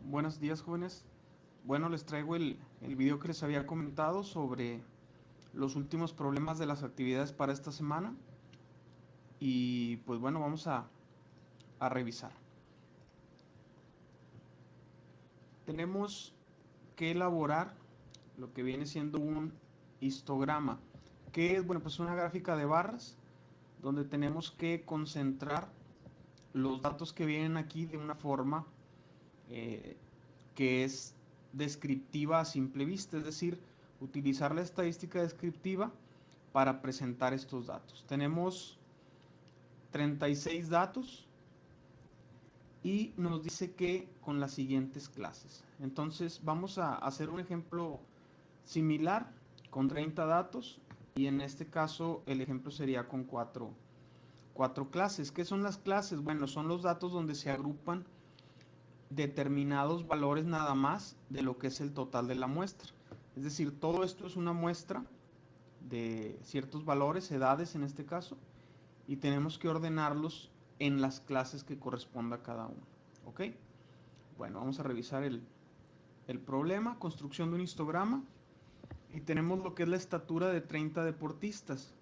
Buenos días, jóvenes. Bueno, les traigo el video que les había comentado sobre los últimos problemas de las actividades para esta semana. Y pues bueno, vamos a revisar. Tenemos que elaborar lo que viene siendo un histograma, que es, bueno, pues una gráfica de barras donde tenemos que concentrar los datos que vienen aquí de una forma eh, que es descriptiva a simple vista, es decir, utilizar la estadística descriptiva para presentar estos datos. Tenemos 36 datos y nos dice que con las siguientes clases. Entonces vamos a hacer un ejemplo similar con 30 datos y en este caso el ejemplo sería con cuatro clases. ¿Qué son las clases? Bueno, son los datos donde se agrupan determinados valores nada más de lo que es el total de la muestra. Es decir, todo esto es una muestra de ciertos valores, edades en este caso, y tenemos que ordenarlos en las clases que corresponda a cada uno. ¿Ok? Bueno, vamos a revisar el problema, construcción de un histograma, y tenemos lo que es la estatura de 30 deportistas.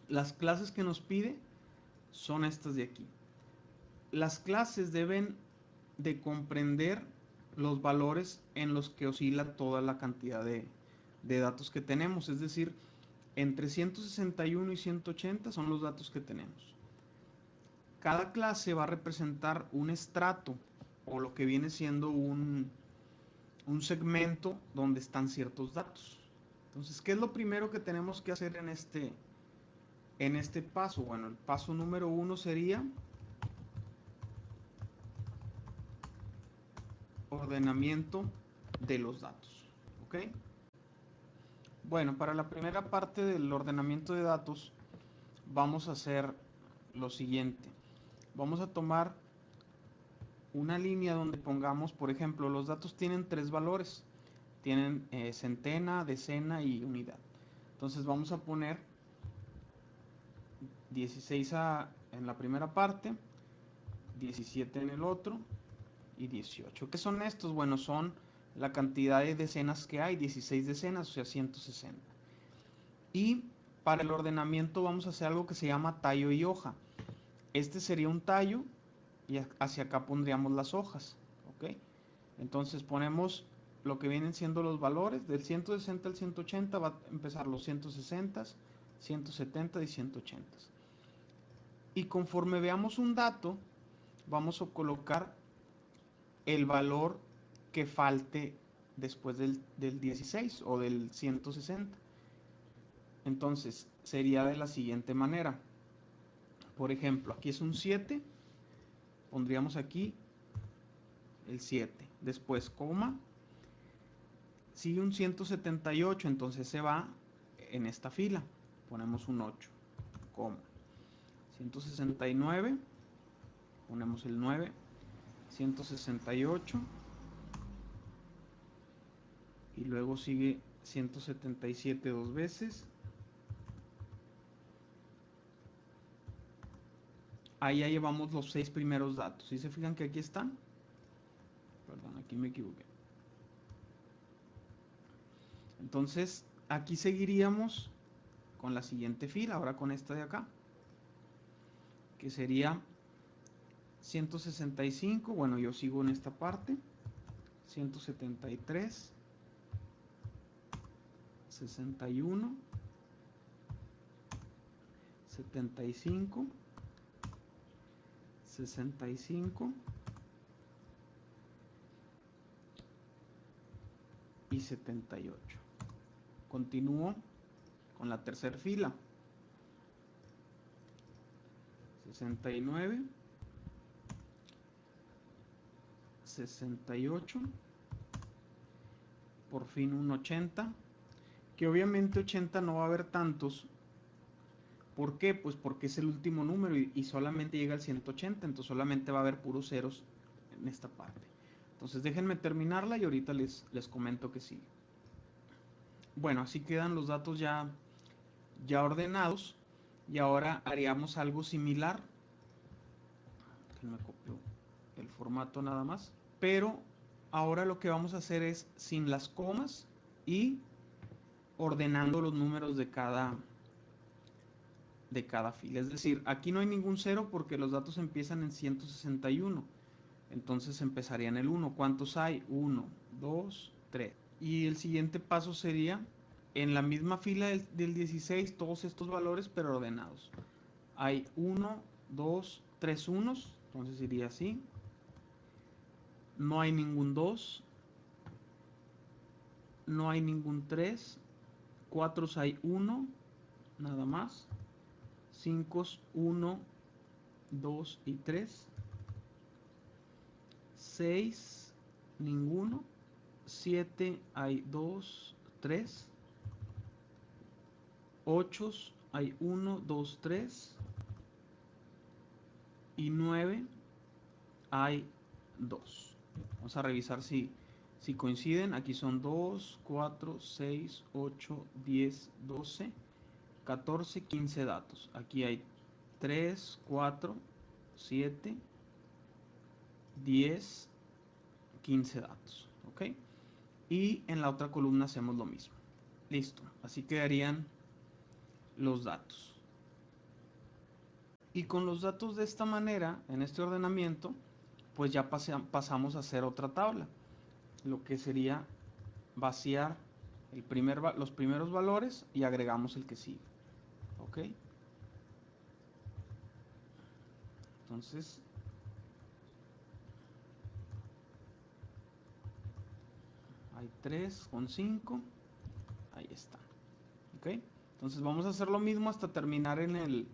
Las clases que nos pide son estas de aquí. Las clases deben de comprender los valores en los que oscila toda la cantidad de datos que tenemos, es decir, entre 161 y 180 son los datos que tenemos. Cada clase va a representar un estrato o lo que viene siendo un segmento donde están ciertos datos. Entonces, ¿qué es lo primero que tenemos que hacer en este paso? Bueno, el paso número 1 sería ordenamiento de los datos. ¿Ok? Bueno, para la primera parte del ordenamiento de datos vamos a hacer lo siguiente. Vamos a tomar una línea donde pongamos, por ejemplo, los datos tienen tres valores. Tienen centena, decena y unidad. Entonces vamos a poner 16 en la primera parte, 17 en el otro y 18. ¿Qué son estos? Bueno, son la cantidad de decenas que hay, 16 decenas, o sea, 160. Y para el ordenamiento vamos a hacer algo que se llama tallo y hoja. Este sería un tallo y hacia acá pondríamos las hojas. ¿Ok? Entonces ponemos lo que vienen siendo los valores. Del 160 al 180 va a empezar los 160, 170 y 180. Y conforme veamos un dato, vamos a colocar el valor que falte después del 16 o del 160. Entonces sería de la siguiente manera. Por ejemplo, aquí es un 7, pondríamos aquí el 7, después coma, sigue un 178, entonces se va en esta fila, ponemos un 8, coma, 169, ponemos el 9, 168, y luego sigue 177 dos veces. Ahí ya llevamos los 6 primeros datos. ¿Sí se fijan que aquí están? Perdón, aquí me equivoqué. Entonces, aquí seguiríamos con la siguiente fila, ahora con esta de acá, que sería 165, bueno, yo sigo en esta parte, 173, 61, 75, 65 y 78. Continúo con la tercera fila, 69, 68, por fin un 80, que obviamente 80 no va a haber tantos. ¿Por qué? Pues porque es el último número y solamente llega al 180, entonces solamente va a haber puros ceros en esta parte. Entonces déjenme terminarla y ahorita les comento que sigue. Bueno, así quedan los datos ya ordenados y ahora haríamos algo similar. Me copio el formato nada más, pero Ahora lo que vamos a hacer es sin las comas y ordenando los números de cada fila. Es decir, aquí no hay ningún cero porque los datos empiezan en 161. Entonces empezaría en el 1. ¿Cuántos hay? 1, 2, 3. Y el siguiente paso sería en la misma fila del 16 todos estos valores pero ordenados. Hay 1, 2, 3 unos, entonces iría así. No hay ningún 2, no hay ningún 3, 4 hay 1, nada más. 5, 1, 2 y 3. 6, ninguno. 7 hay 2, 3. 8 hay 1, 2, 3. Y 9 hay 2. Vamos a revisar si coinciden. Aquí son 2, 4, 6, 8, 10, 12, 14, 15 datos. Aquí hay 3, 4, 7, 10, 15 datos. ¿Ok? Y en la otra columna hacemos lo mismo. Listo. Así quedarían los datos. Y con los datos de esta manera, en este ordenamiento, pues ya pasamos a hacer otra tabla. Lo que sería vaciar los primeros valores y agregamos el que sigue. ¿Ok? Entonces, hay 3 con 5. Ahí está. ¿Ok? Entonces vamos a hacer lo mismo hasta terminar en el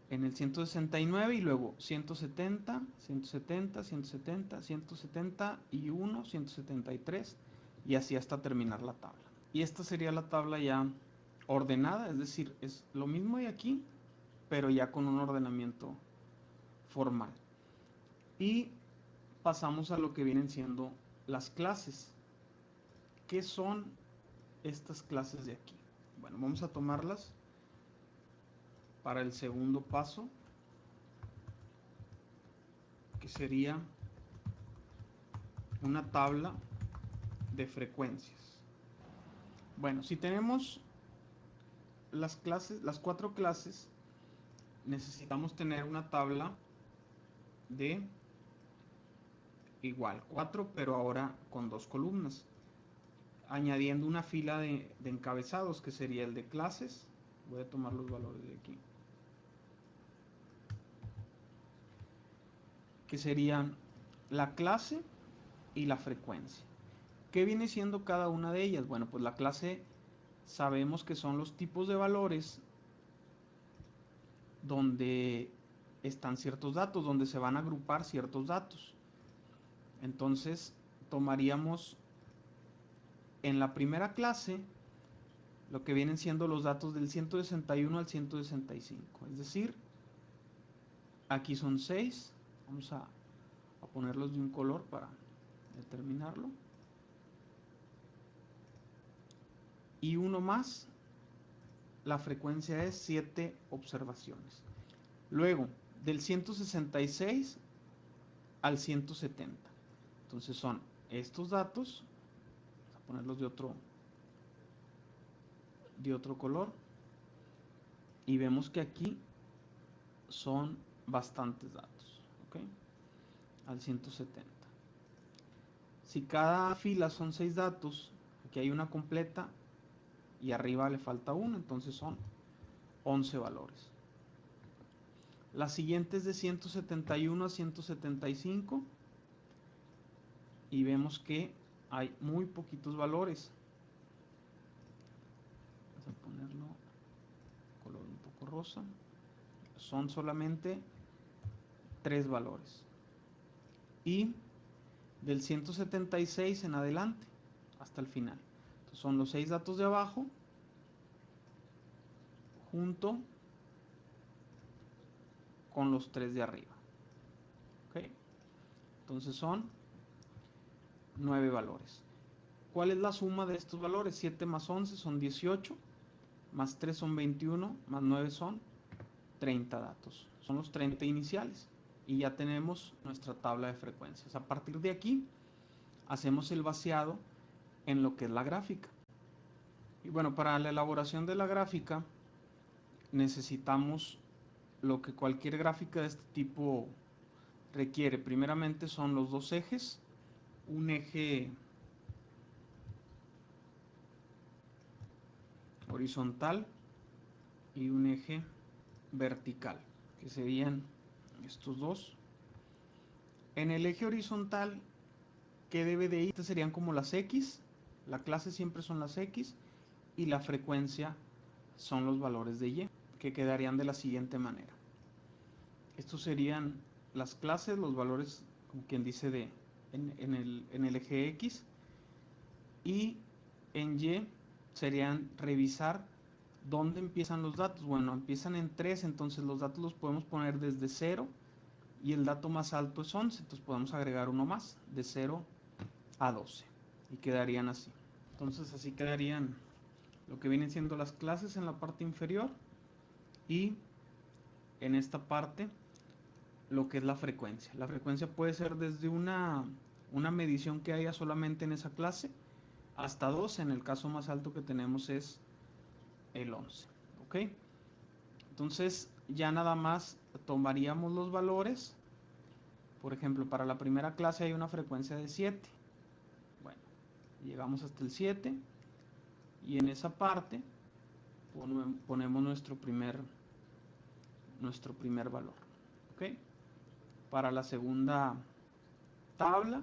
169 y luego 170, 170, 170, 171, 173 y así hasta terminar la tabla. Y esta sería la tabla ya ordenada, es decir, es lo mismo de aquí, pero ya con un ordenamiento formal. Y pasamos a lo que vienen siendo las clases. ¿Qué son estas clases de aquí? Bueno, vamos a tomarlas para el segundo paso, que sería una tabla de frecuencias. Bueno, si tenemos las cuatro clases, necesitamos tener una tabla de igual 4, pero ahora con dos columnas, añadiendo una fila de encabezados, que sería el de clases. Voy a tomar los valores de aquí, que serían la clase y la frecuencia. ¿Qué viene siendo cada una de ellas? Bueno, pues la clase sabemos que son los tipos de valores donde están ciertos datos, donde se van a agrupar ciertos datos. Entonces, tomaríamos en la primera clase lo que vienen siendo los datos del 161 al 165. Es decir, aquí son 6. Vamos a ponerlos de un color para determinarlo. Y uno más, la frecuencia es 7 observaciones. Luego, del 166 al 170. Entonces son estos datos. Vamos a ponerlos de otro color. Y vemos que aquí son bastantes datos. ¿Ok? Al 170. Si cada fila son 6 datos, aquí hay una completa y arriba le falta uno, entonces son 11 valores. La siguiente es de 171 a 175 y vemos que hay muy poquitos valores. Vamos a ponerlo color un poco rosa. Son solamente 3 valores. Y del 176 en adelante hasta el final. Entonces son los 6 datos de abajo junto con los 3 de arriba. ¿Ok? Entonces son 9 valores. ¿Cuál es la suma de estos valores? 7 más 11 son 18, más 3 son 21, más 9 son 30 datos. Son los 30 iniciales. Y ya tenemos nuestra tabla de frecuencias. A partir de aquí hacemos el vaciado en lo que es la gráfica. Y bueno, para la elaboración de la gráfica necesitamos lo que cualquier gráfica de este tipo requiere. Primeramente son los dos ejes, un eje horizontal y un eje vertical, que serían estos dos. En el eje horizontal, ¿qué debe de ir? Estas serían como las X, la clase siempre son las X, y la frecuencia son los valores de Y, que quedarían de la siguiente manera. Estos serían las clases, los valores, como quien dice, en el eje X, y en Y serían revisar dónde empiezan los datos. Bueno, empiezan en 3, entonces los datos los podemos poner desde 0 y el dato más alto es 11, entonces podemos agregar uno más, de 0 a 12, y quedarían así. Entonces así quedarían lo que vienen siendo las clases en la parte inferior, y en esta parte lo que es la frecuencia. La frecuencia puede ser desde una medición que haya solamente en esa clase hasta 12, en el caso más alto que tenemos es el 11. ¿Ok? Entonces ya nada más tomaríamos los valores. Por ejemplo, para la primera clase hay una frecuencia de 7. Bueno, llegamos hasta el 7 y en esa parte ponemos nuestro primer valor. ¿Ok? Para la segunda tabla,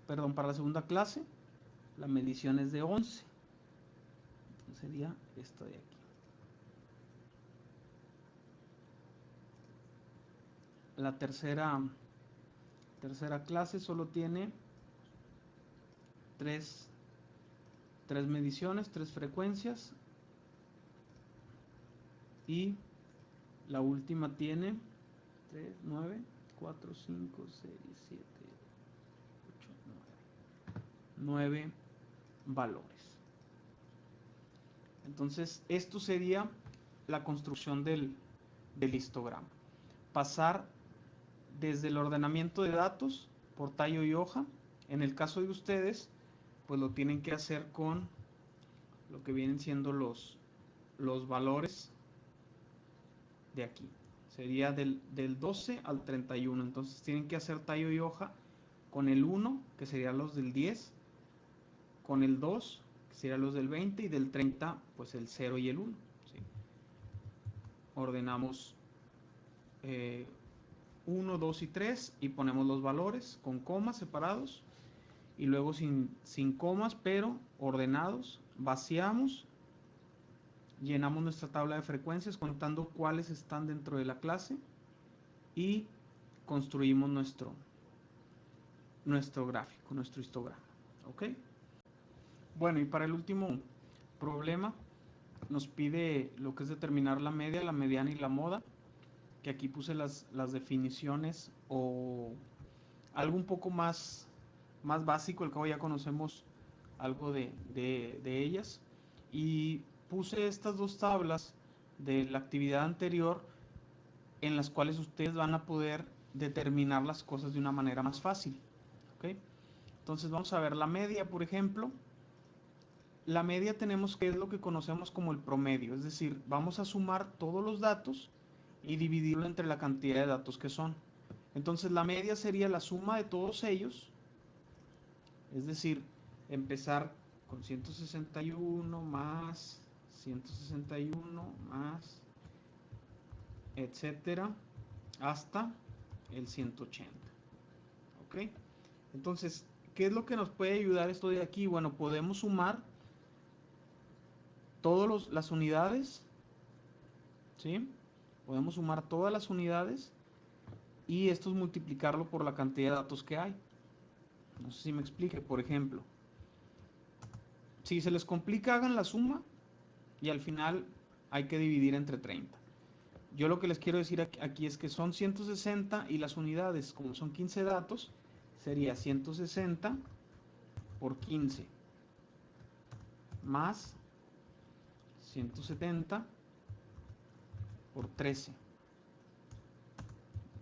perdón, para la segunda clase, la medición es de 11. Entonces sería esto de aquí. La tercera clase solo tiene tres mediciones, 3 frecuencias, y la última tiene 3, 9, 4, 5, 6, 7, 8, 9 valores. Entonces esto sería la construcción del histograma. Pasar desde el ordenamiento de datos por tallo y hoja. En el caso de ustedes, pues lo tienen que hacer con lo que vienen siendo los valores de aquí. Sería del 12 al 31. Entonces tienen que hacer tallo y hoja con el 1, que serían los del 10, con el 2, que serían los del 20, y del 30, pues el 0 y el 1. ¿Sí? Ordenamos 1, 2 y 3 y ponemos los valores con comas separados, y luego sin comas pero ordenados, vaciamos, llenamos nuestra tabla de frecuencias contando cuáles están dentro de la clase y construimos nuestro gráfico, nuestro histograma. ¿Ok? Bueno, y para el último problema nos pide lo que es determinar la media, la mediana y la moda, que aquí puse las definiciones, o algo un poco más básico, el cabo ya conocemos algo de ellas, y puse estas dos tablas de la actividad anterior en las cuales ustedes van a poder determinar las cosas de una manera más fácil. ¿Okay? Entonces vamos a ver la media, por ejemplo. La media tenemos que es lo que conocemos como el promedio, es decir, vamos a sumar todos los datos y dividirlo entre la cantidad de datos que son. Entonces la media sería la suma de todos ellos, es decir, empezar con 161 más 161 más, etcétera, hasta el 180. ¿Ok? Entonces, ¿qué es lo que nos puede ayudar esto de aquí? Bueno, podemos sumar todas las unidades, ¿sí? Podemos sumar todas las unidades y esto es multiplicarlo por la cantidad de datos que hay. No sé si me explique. Por ejemplo, si se les complica, hagan la suma y al final hay que dividir entre 30. Yo lo que les quiero decir aquí es que son 160 y las unidades, como son 15 datos, sería 160 por 15 más 170 por 13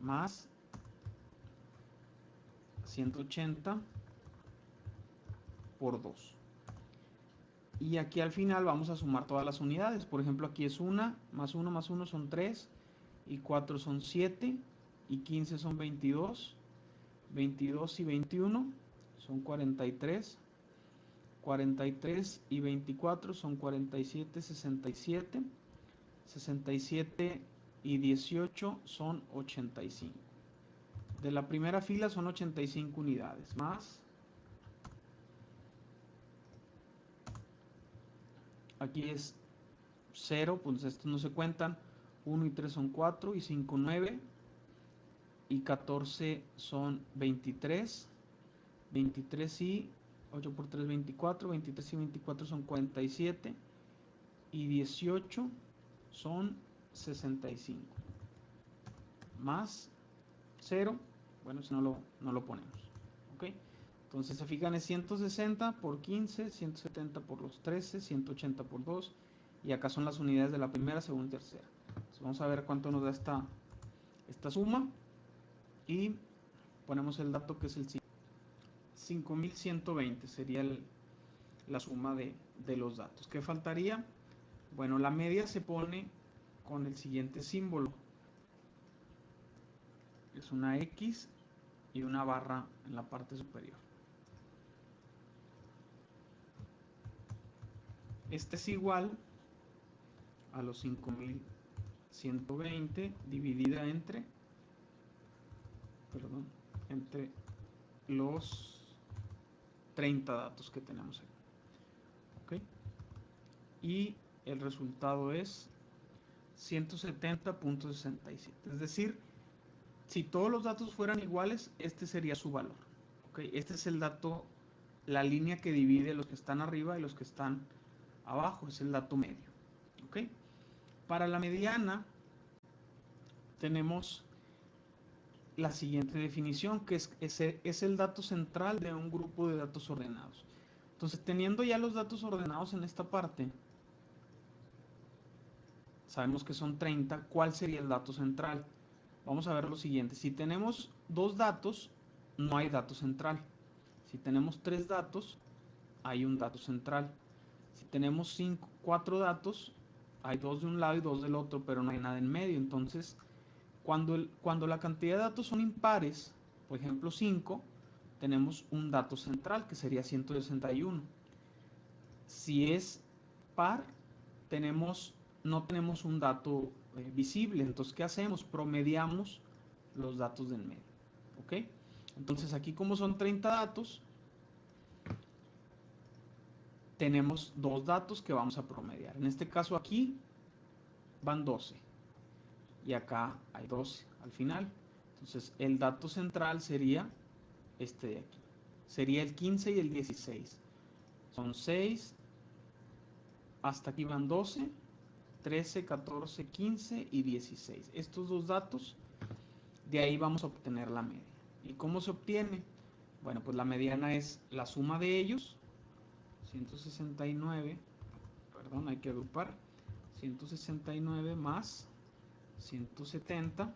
más 180 por 2. Y aquí al final vamos a sumar todas las unidades. Por ejemplo, aquí es 1 más 1 más 1 son 3, y 4 son 7, y 15 son 22, 22 y 21 son 43, 43 y 24 son 47, 67, 67 y 18 son 85. De la primera fila son 85 unidades, más aquí es 0, pues estos no se cuentan, 1 y 3 son 4, y 5, 9, y 14 son 23, 23 y 8 por 3, 24, 23 y 24 son 47, y 18 son 65, más 0, bueno, si no lo ponemos, ¿ok? Entonces se fijan, es 160 por 15, 170 por los 13, 180 por 2, y acá son las unidades de la primera, segunda y tercera. Entonces vamos a ver cuánto nos da esta suma, y ponemos el dato que es el 5120, sería la suma de los datos. ¿Qué faltaría? Bueno, la media se pone con el siguiente símbolo. Es una X y una barra en la parte superior. Este es igual a los 5120 dividida entre los 30 datos que tenemos aquí. ¿Ok? Y el resultado es 170.67. Es decir, si todos los datos fueran iguales, este sería su valor. ¿Ok? Este es el dato, la línea que divide los que están arriba y los que están abajo, es el dato medio. ¿Ok? Para la mediana tenemos la siguiente definición, que es el dato central de un grupo de datos ordenados. Entonces, teniendo ya los datos ordenados en esta parte, sabemos que son 30, ¿cuál sería el dato central? Vamos a ver lo siguiente, si tenemos 2 datos, no hay dato central. Si tenemos 3 datos, hay un dato central. Si tenemos 4 datos, hay 2 de un lado y 2 del otro, pero no hay nada en medio. Entonces, cuando la cantidad de datos son impares, por ejemplo 5, tenemos un dato central que sería 161. Si es par, no tenemos un dato visible. Entonces, ¿qué hacemos? Promediamos los datos del medio. ¿Ok? Entonces, aquí como son 30 datos, tenemos 2 datos que vamos a promediar. En este caso aquí van 12. Y acá hay 12 al final. Entonces, el dato central sería este de aquí. Sería el 15 y el 16. Son 6, hasta aquí van 12, 13, 14, 15 y 16. Estos 2 datos, de ahí vamos a obtener la media. ¿Y cómo se obtiene? Bueno, pues la mediana es la suma de ellos, 169, perdón, hay que agrupar, 169 más 170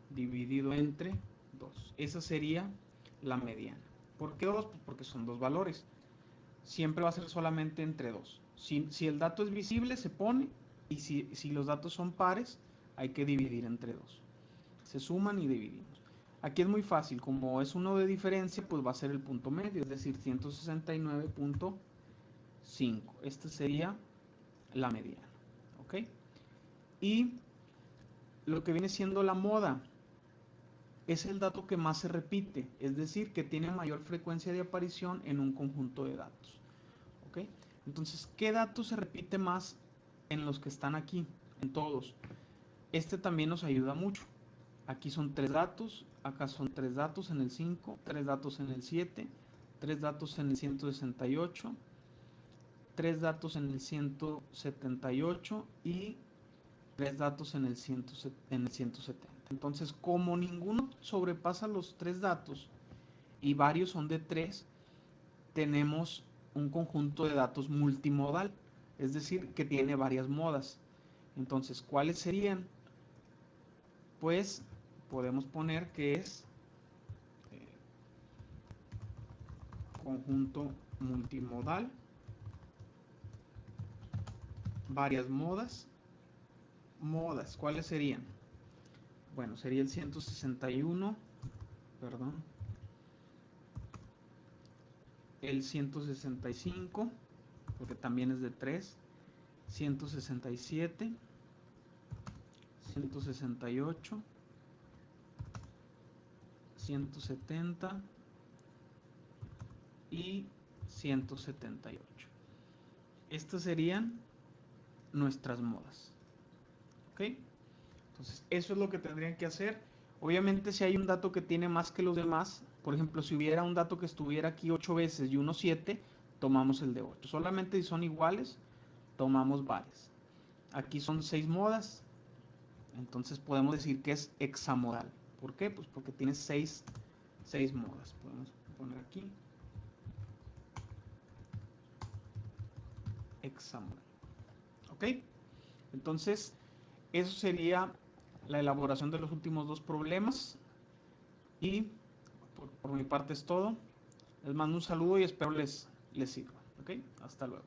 dividido entre 2. Esa sería la mediana. ¿Por qué 2? Pues porque son 2 valores. Siempre va a ser solamente entre 2. Si el dato es visible, se pone, y si los datos son pares, hay que dividir entre 2. Se suman y dividimos. Aquí es muy fácil, como es uno de diferencia, pues va a ser el punto medio, es decir, 169.5. Esta sería la mediana. ¿Ok? Y lo que viene siendo la moda es el dato que más se repite, es decir, que tiene mayor frecuencia de aparición en un conjunto de datos. ¿Ok? Entonces, ¿qué dato se repite más en los que están aquí? En todos. Este también nos ayuda mucho. Aquí son 3 datos, acá son 3 datos en el 5, 3 datos en el 7, 3 datos en el 168, 3 datos en el 178 y 3 datos en el 170. Entonces, como ninguno sobrepasa los 3 datos y varios son de 3, tenemos un conjunto de datos multimodal, es decir, que tiene varias modas. Entonces, ¿cuáles serían? Pues podemos poner que es conjunto multimodal, varias modas. Modas, ¿cuáles serían? Bueno, sería el 161, perdón, el 165, porque también es de 3, 167, 168, 170 y 178. Estas serían nuestras modas. ¿Ok? Entonces, eso es lo que tendrían que hacer. Obviamente, si hay un dato que tiene más que los demás, por ejemplo, si hubiera un dato que estuviera aquí 8 veces y uno 7, tomamos el de 8. Solamente si son iguales, tomamos varias. Aquí son 6 modas, entonces podemos decir que es hexamodal. ¿Por qué? Pues porque tiene 6 modas. Podemos poner aquí hexamodal. ¿Ok? Entonces, eso sería la elaboración de los últimos dos problemas. Y por mi parte es todo. Les mando un saludo y espero les sirva. ¿Ok? Hasta luego.